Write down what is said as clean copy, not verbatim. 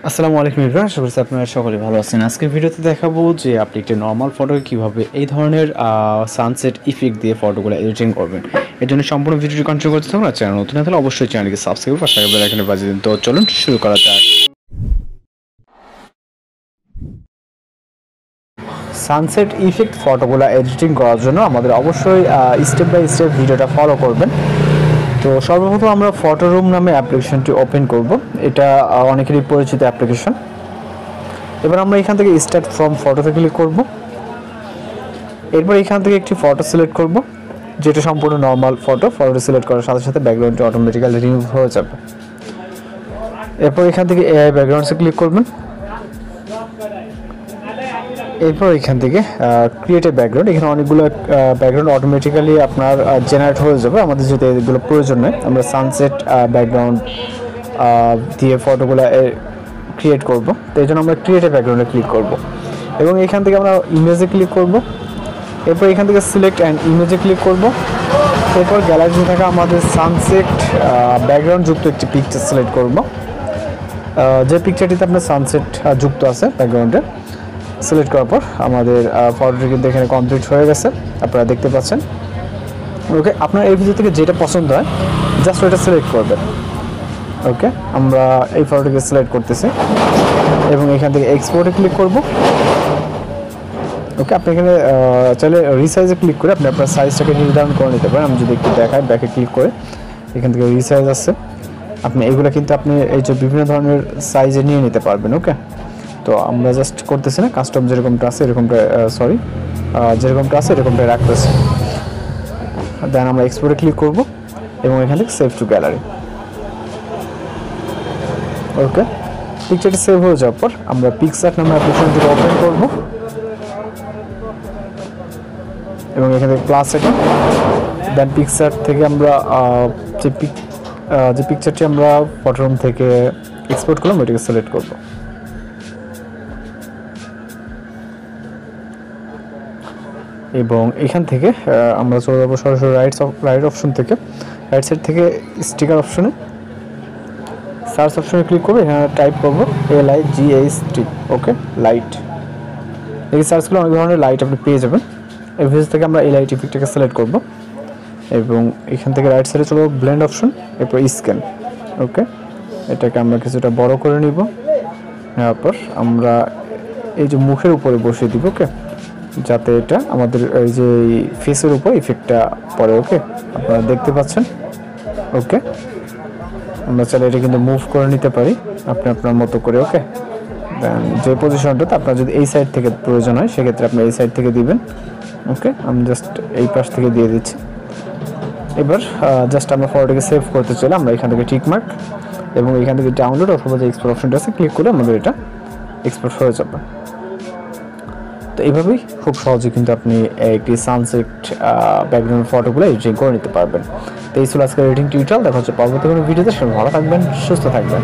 আসসালামু আলাইকুম এভরিওয়ান, আশা করছি আপনারা সকলে ভালো আছেন। আজকের ভিডিওতে দেখাবো যে আপনি একটা নর্মাল ফটোকে কীভাবে এই ধরনের সানসেট ইফেক্ট দিয়ে ফটোগুলো এডিটিং করবেন। এর জন্য সম্পূর্ণ ভিডিওটি কন্টিনিউ করতে থাকুন। আর চ্যানেল নতুন হলে অবশ্যই চ্যানেলকে সাবস্ক্রাইব করে পাশে বেল আইকনে বাজিয়ে দিন। তো চলুন শুরু করা যাক। সানসেট ইফেক্ট ফটোগুলো এডিটিং করার জন্য আমাদের অবশ্যই স্টেপ বাই স্টেপ ভিডিওটা ফলো করবেন। তো সর্বপ্রথম আমরা ফটো রুম নামে অ্যাপ্লিকেশনটি ওপেন করব। এটা অনেকেরই পরিচিত অ্যাপ্লিকেশন। এবার আমরা এখান থেকে স্টার্ট ফ্রম ফটোতে ক্লিক করব। এরপর এখান থেকে একটি ফটো সিলেক্ট করব, যেটা সম্পূর্ণ নর্মাল ফটোটি সিলেক্ট করার সাথে সাথে ব্যাকগ্রাউন্ডটি অটোমেটিক্যালি রিমুভ হয়ে যাবে। এরপর এখান থেকে এআই ব্যাকগ্রাউন্ডসে ক্লিক করবেন। এরপর এখান থেকে ক্রিয়েট এ ব্যাকগ্রাউন্ড, এখানে অনেকগুলো ব্যাকগ্রাউন্ড অটোমেটিক্যালি আপনার জেনারেট হয়ে যাবে। আমাদের যদি এগুলো প্রয়োজন নয়, আমরা সানসেট ব্যাকগ্রাউন্ড দিয়ে ফটোগুলো ক্রিয়েট করব। তো এই জন্য আমরা ক্রিয়েট এ ব্যাকগ্রাউন্ডে ক্লিক করব এবং এখান থেকে আমরা ইমেজে ক্লিক করব। এরপর এখান থেকে সিলেক্ট অ্যান্ড ইমেজে ক্লিক করব। এরপর গ্যালারিতে থাকা আমাদের সানসেট ব্যাকগ্রাউন্ড যুক্ত একটি পিকচার সিলেক্ট করব। যে পিকচারটিতে আপনার সানসেট যুক্ত আছে ব্যাকগ্রাউন্ডে, সিলেক্ট করার পর আমাদের ফটোটি কিন্তু এখানে কমপ্লিট হয়ে গেছে, আপনারা দেখতে পাচ্ছেন। ওকে, আপনার এর ভিতর থেকে যেটা পছন্দ হয় জাস্ট ওইটা সিলেক্ট করবেন। ওকে, আমরা এই ফটোটিকে সিলেক্ট করতেছি এবং এখান থেকে এক্সপোর্টে ক্লিক করব। ওকে, আপনি এখানে চাইলে রিসাইজে ক্লিক করে আপনি আপনার সাইজটাকে নির্ধারণ করে নিতে পারেন। আমি যদি একটু দেখাই, ব্যাকে ক্লিক করে এখান থেকে রিসাইজ আছে, আপনি এগুলো কিন্তু আপনি এই যে বিভিন্ন ধরনের সাইজে নিয়ে নিতে পারবেন। ওকে, তো আমরা জাস্ট করতেছি না, কাস্টম যেরকমটা আছে এরকমটা যেরকমটা আছে এরকমটাই রাখতেছি। দেন আমরা এক্সপোর্টে ক্লিক করব এবং এখান থেকে সেভ টু গ্যালারি। ওকে, পিকচারটি সেভ হয়ে যাওয়ার পর আমরা পিক্সার্ট নামে অ্যাপ্লিকেশনটি ওপেন করব এবং এখান থেকে প্লাস এটা। দেন পিক্সার্ট থেকে আমরা যে পিকচারটি আমরা ফটোরুম থেকে এক্সপোর্ট করলাম ওইটাকে সিলেক্ট করব এবং এখান থেকে আমরা চলে যাবো সরাসরি রাইট অপশন থেকে, রাইট সাইড থেকে স্টিকার অপশনে সার্চ অপশনে ক্লিক করবো। এখানে টাইপ করবো LIGHT। ওকে, লাইট। এই সার্চ করলে অনেক ধরনের লাইট আপনি পেয়ে যাবেন। এই ভিউজ থেকে আমরা LIT ইফেক্টটাকে সিলেক্ট করব এবং এখান থেকে রাইট সাইডে চলে ব্লেন্ড অপশন, এরপর স্ক্যান। ওকে, এটাকে আমরা কিছুটা বড় করে নিব, নেওয়ার পর আমরা এই যে মুখের উপরে বসিয়ে দিব। ওকে, যাতে এটা আমাদের এই যে ফেসের উপর ইফেক্টটা পড়ে। ওকে, আপনারা দেখতে পাচ্ছেন। ওকে, আমরা চাইলে এটা কিন্তু মুভ করে নিতে পারি আপনি আপনার মতো করে। ওকে, দেন যে পজিশনটাতে আপনার যদি এই সাইড থেকে প্রয়োজন হয় সেক্ষেত্রে আপনি এই সাইড থেকে দিবেন। ওকে, আমি জাস্ট এই পাশ থেকে দিয়ে দিচ্ছি। এবার জাস্ট আমরা ফটোটাকে সেভ করতে চাইলে আমরা এখান থেকে টিকমার্ক এবং এখান থেকে ডাউনলোড অথবা যে এক্সপোর্ট অপশনটা আছে ক্লিক করে আমাদের এটা এক্সপোর্ট হয়ে যাবে। তো এইভাবেই খুব সহজে কিন্তু আপনি একটি সানসেট ব্যাকগ্রাউন্ড ফটোগুলো এডিটিং করে নিতে পারবেন। তো এই ছিল আজকের এডিটিং টিউটোরিয়াল। দেখা হচ্ছে পরবর্তী কোনো ভিডিওতে। সবাই ভালো থাকবেন, সুস্থ থাকবেন।